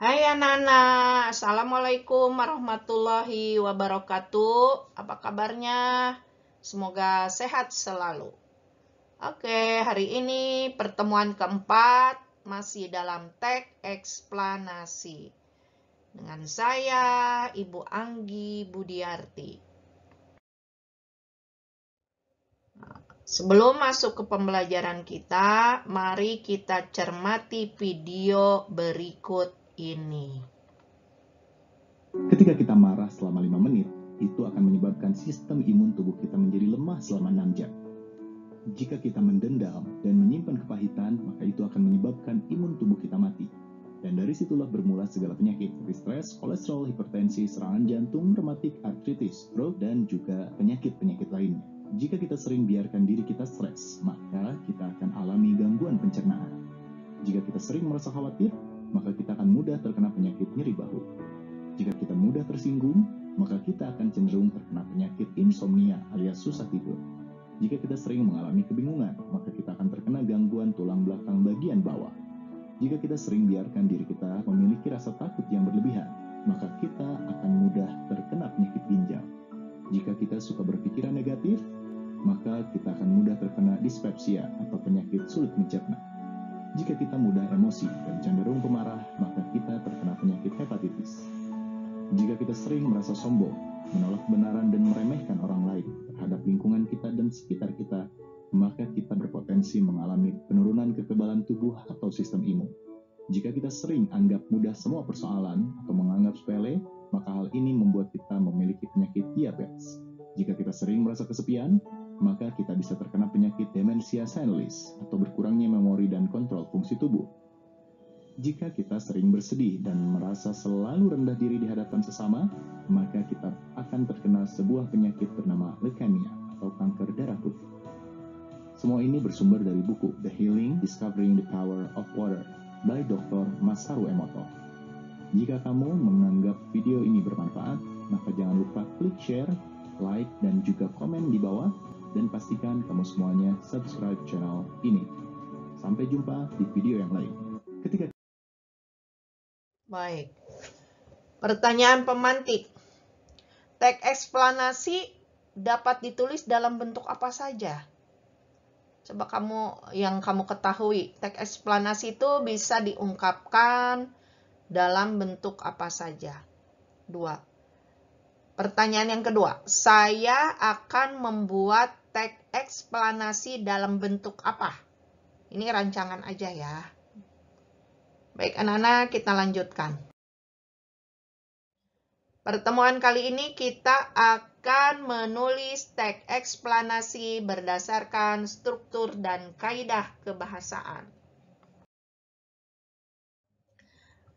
Hai anak-anak, Assalamualaikum warahmatullahi wabarakatuh. Apa kabarnya? Semoga sehat selalu. Oke, hari ini pertemuan keempat masih dalam teks eksplanasi. Dengan saya, Ibu Anggi Budiarti. Sebelum masuk ke pembelajaran kita, mari kita cermati video berikut ini. Ketika kita marah selama 5 menit, itu akan menyebabkan sistem imun tubuh kita menjadi lemah selama 6 jam. Jika kita mendendam dan menyimpan kepahitan, maka itu akan menyebabkan imun tubuh kita mati. Dan dari situlah bermula segala penyakit seperti stres, kolesterol, hipertensi, serangan jantung, rematik, artritis, stroke, dan juga penyakit-penyakit lainnya. Jika kita sering biarkan diri kita stres, maka kita akan alami gangguan pencernaan. Jika kita sering merasa khawatir, maka kita akan mudah terkena penyakit nyeri bahu. Jika kita mudah tersinggung, maka kita akan cenderung terkena penyakit insomnia alias susah tidur. Jika kita sering mengalami kebingungan, maka kita akan terkena gangguan tulang belakang bagian bawah. Jika kita sering biarkan diri kita memiliki rasa takut yang berlebihan, maka kita akan mudah terkena penyakit ginjal. Jika kita suka berpikiran negatif, maka kita akan mudah terkena dispepsia atau penyakit sulit mencerna. Jika kita mudah emosi dan cenderung pemarah, maka kita terkena penyakit hepatitis. Jika kita sering merasa sombong, menolak kebenaran dan meremehkan orang lain terhadap lingkungan kita dan sekitar kita, maka kita berpotensi mengalami penurunan kekebalan tubuh atau sistem imun. Jika kita sering anggap mudah semua persoalan atau menganggap sepele, maka hal ini membuat kita memiliki penyakit diabetes. Jika kita sering merasa kesepian, maka kita bisa terkena penyakit demensia senilis atau berkurangnya memori dan kontrol fungsi tubuh. Jika kita sering bersedih dan merasa selalu rendah diri di hadapan sesama, maka kita akan terkena sebuah penyakit bernama leukemia atau kanker darah putih. Semua ini bersumber dari buku The Healing Discovering the Power of Water by Dr. Masaru Emoto. Jika kamu menganggap video ini bermanfaat, maka jangan lupa klik share, like, dan juga komen di bawah, dan pastikan kamu semuanya subscribe channel ini. Sampai jumpa di video yang lain. Baik. Pertanyaan pemantik. Teks eksplanasi dapat ditulis dalam bentuk apa saja? Coba yang kamu ketahui, teks eksplanasi itu bisa diungkapkan dalam bentuk apa saja? 2. Pertanyaan yang kedua, saya akan membuat teks eksplanasi dalam bentuk apa? Ini rancangan aja ya. Baik anak-anak, kita lanjutkan. Pertemuan kali ini kita akan menulis teks eksplanasi berdasarkan struktur dan kaidah kebahasaan.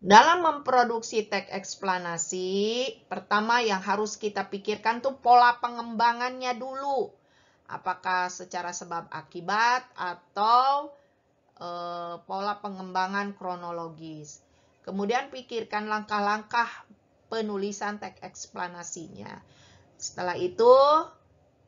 Dalam memproduksi teks eksplanasi, pertama yang harus kita pikirkan tuh pola pengembangannya dulu. Apakah secara sebab akibat atau pola pengembangan kronologis. Kemudian pikirkan langkah-langkah penulisan teks eksplanasinya. Setelah itu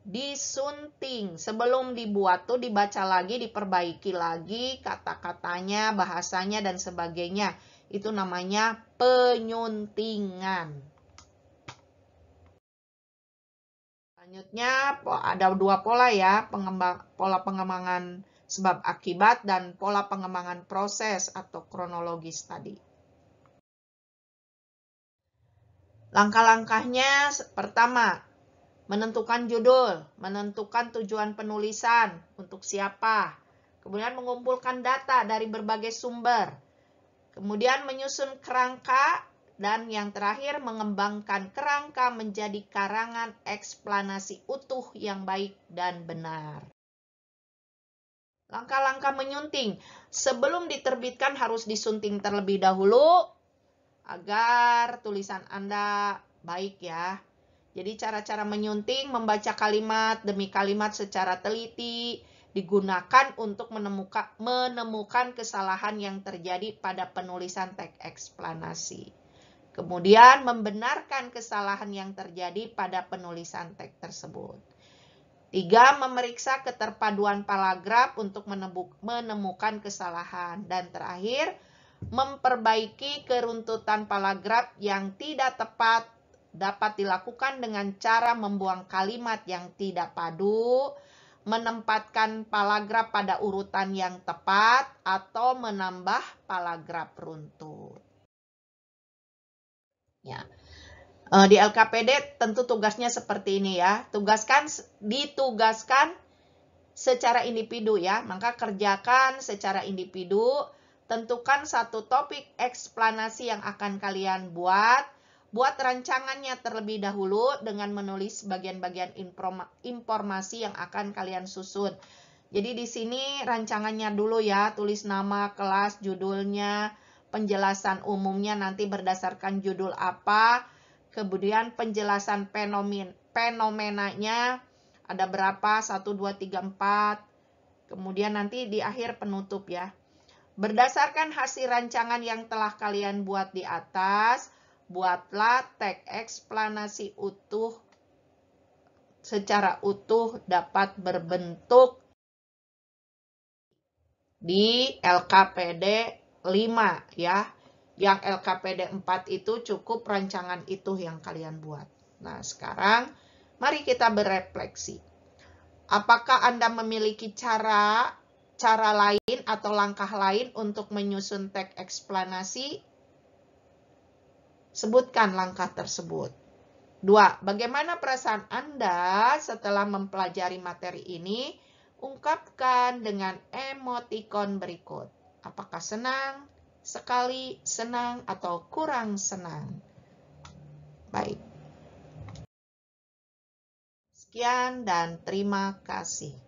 disunting. Sebelum dibuat tuh dibaca lagi, diperbaiki lagi kata-katanya, bahasanya, dan sebagainya. Itu namanya penyuntingan. Selanjutnya ada 2 pola ya, pola pengembangan sebab akibat dan pola pengembangan proses atau kronologis tadi. Langkah-langkahnya pertama, menentukan judul, menentukan tujuan penulisan, untuk siapa. Kemudian mengumpulkan data dari berbagai sumber. Kemudian menyusun kerangka. Dan yang terakhir, mengembangkan kerangka menjadi karangan eksplanasi utuh yang baik dan benar. Langkah-langkah menyunting. Sebelum diterbitkan harus disunting terlebih dahulu agar tulisan Anda baik ya. Jadi cara-cara menyunting, membaca kalimat demi kalimat secara teliti, digunakan untuk menemukan kesalahan yang terjadi pada penulisan teks eksplanasi. Kemudian membenarkan kesalahan yang terjadi pada penulisan teks tersebut. 3. Memeriksa keterpaduan paragraf untuk menemukan kesalahan. Dan terakhir, Memperbaiki keruntutan paragraf yang tidak tepat dapat dilakukan dengan cara membuang kalimat yang tidak padu, menempatkan paragraf pada urutan yang tepat, atau menambah paragraf runtut. Ya. Di LKPD tentu tugasnya seperti ini ya. Ditugaskan secara individu ya. Maka kerjakan secara individu. Tentukan satu topik eksplanasi yang akan kalian buat. Buat rancangannya terlebih dahulu dengan menulis bagian-bagian informasi yang akan kalian susun. Jadi di sini rancangannya dulu ya. Tulis nama kelas, judulnya, penjelasan umumnya nanti berdasarkan judul apa. Kemudian penjelasan fenomenanya ada berapa, 1, 2, 3, 4. Kemudian nanti di akhir penutup ya. Berdasarkan hasil rancangan yang telah kalian buat di atas, buatlah teks eksplanasi utuh secara utuh dapat berbentuk di LKPD 5 ya. Yang LKPD 4 itu cukup rancangan itu yang kalian buat. Nah, sekarang mari kita berefleksi. Apakah Anda memiliki cara lain atau langkah lain untuk menyusun teks eksplanasi? Sebutkan langkah tersebut. 2. Bagaimana perasaan Anda setelah mempelajari materi ini? Ungkapkan dengan emotikon berikut. Apakah senang, sekali, senang, atau kurang senang? Baik. Sekian dan terima kasih.